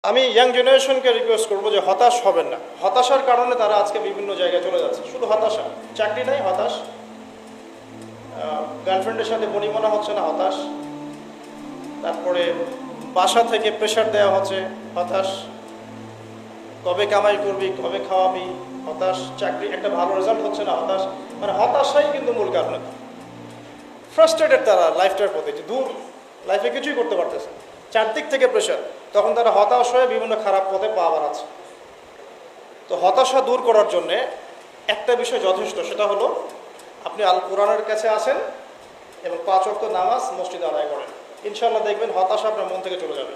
আমি young জেনারেশনকে request করবো যে হতাশ হবেন না। হতাশার কারণে তারা আজকে বিভিন্ন জায়গায় চলে যাচ্ছে। শুধু হতাশা, চাকরি নাই হতাশ, গার্লফ্রেন্ডের সাথে বনিমনা হচ্ছে না হতাশ, তারপরে বাসা থেকে প্রেশার দেওয়া হচ্ছে হতাশ, কবে কামাই করবি কবে খাওয়াবি হতাশ, চাকরি একটা ভালো রেজাল্ট হচ্ছে না হতাশ। মানে হতাশাই কিন্তু মূল কারণ। ফ্রাস্ট্রেটেড তারা লাইফটার প্রতি, যে দূর লাইফে কিছুই করতে পারতেছে, চারদিক থেকে প্রেশার, তখন তারা হতাশ হয়ে বিভিন্ন খারাপ পথে পা বাড়াচ্ছে। তো হতাশা দূর করার জন্যে একটা বিষয় যথেষ্ট, সেটা হলো আপনি আল কোরআনের কাছে আসেন এবং 5 ওয়াক্ত নামাজ মসজিদে আদায় করেন। ইনশাআল্লাহ দেখবেন হতাশা আপনার মন থেকে চলে যাবে।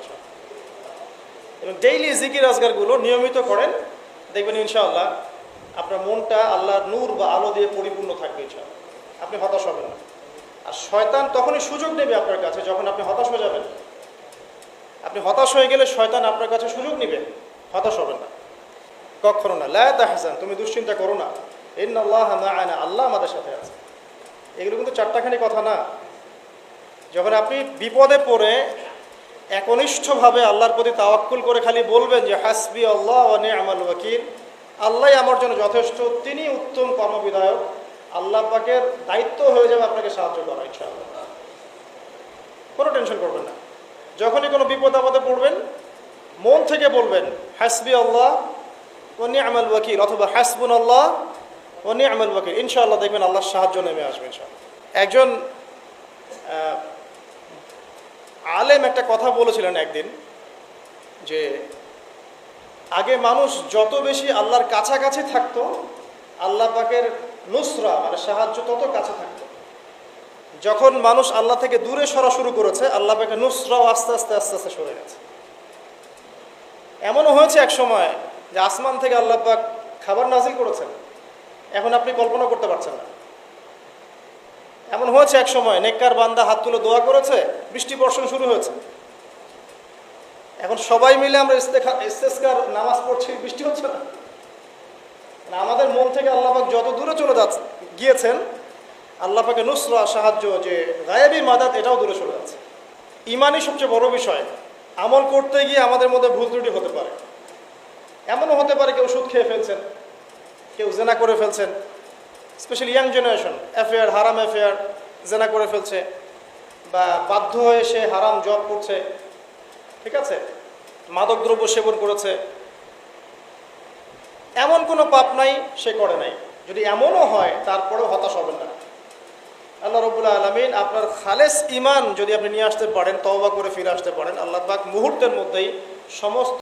এবং ডেইলি জিকির আজগারগুলো নিয়মিত করেন, দেখবেন ইনশাআল্লাহ আপনার মনটা আল্লাহর নূর বা আলো দিয়ে পরিপূর্ণ থাকবে। ইনশাআল্লাহ আপনি হতাশ হবেন না। আর শয়তান তখনই সুযোগ নেবে আপনার কাছে যখন আপনি হতাশ হয়ে যাবেন। আপনি হতাশ হয়ে গেলে শয়তান আপনার কাছে সুযোগ নেবে। হতাশ হবেন না কখনো না। লা তাহজান, তুমি দুশ্চিন্তা করো না, ইন্নাল্লাহা মা'ানা, আল্লাহ আমাদের সাথে আছে। এগুলো কিন্তু চারটাখানি কথা না। যখন আপনি বিপদে পড়ে একনিষ্ঠভাবে আল্লাহর প্রতি তাওয়াক্কুল করে খালি বলবেন যে হাসবি আল্লাহ ওয়া নি'মাল ওয়াকিল, আল্লাহই আমার জন্য যথেষ্ট, তিনি উত্তম কর্মবিধায়ক, আল্লাহ পাকের দায়িত্ব হয়ে যাবে আপনাকে সাহায্য করা। ইনশাআল্লাহ কোনো টেনশন করবেন না। যখনই কোনো বিপদ আপদে পড়বেন মন থেকে বলবেন হাসবি আল্লাহ ওয়া নি'মাল ওয়াকিল অথবা হাসবুনাল্লাহ ওয়া নি'মাল ওয়াকিল। ইনশাআল্লাহ দেখবেন আল্লাহর সাহায্য নেমে আসবে ইনশাআল্লাহ। একজন আলেম একটা কথা বলেছিলেন একদিন, যে আগে মানুষ যত বেশি আল্লাহর কাছাকাছি থাকতো, আল্লাহ পাকের নুসরা মানে সাহায্য তত কাছে থাকতো। যখন মানুষ আল্লাহ থেকে দূরে সরা শুরু করেছে, আল্লাহ পাকের নুসরাও আস্তে আস্তে আস্তে আস্তে সরে গেছে। এমনও হয়েছে এক সময় যে আসমান থেকে আল্লাহ পাক খাবার নাজিল করেছেন, এখন আপনি কল্পনা করতে পারছেন না। এমন হয়েছে এক সময় নেককার বান্দা হাত তুলে দোয়া করেছে, বৃষ্টি বর্ষণ শুরু হয়েছে। এখন সবাই মিলে আমরা ইস্তেসকার নামাজ পড়ছি, বৃষ্টি হচ্ছে না। আমাদের মন থেকে আল্লাহ পাক যত দূরে চলে গিয়েছেন, আল্লাহ পাকের নুসরা সাহায্য যে গায়েবী মাদাত, এটাও দূরে চলে যাচ্ছে। ইমানই সবচেয়ে বড় বিষয়। আমল করতে গিয়ে আমাদের মধ্যে ভুল ত্রুটি হতে পারে। এমনও হতে পারে কেউ সুদ খেয়ে ফেলছেন, কেউ জেনা করে ফেলছেন, স্পেশালি ইয়াং জেনারেশন অ্যাফেয়ার, হারাম অ্যাফেয়ার, জেনা করে ফেলছে, বা বাধ্য হয়ে সে হারাম জব করছে, ঠিক আছে, মাদকদ্রব্য সেবন করেছে। এমন কোনো পাপ নাই সে করে নাই। যদি এমনও হয় তারপরেও হতাশ হবেন না। আল্লাহ রাব্বুল আলামিন আপনার খালেস ঈমান যদি আপনি নিয়ে আসতে পারেন, তওবা করে ফিরে আসতে পারেন, আল্লাহ পাক মুহূর্তের মধ্যেই সমস্ত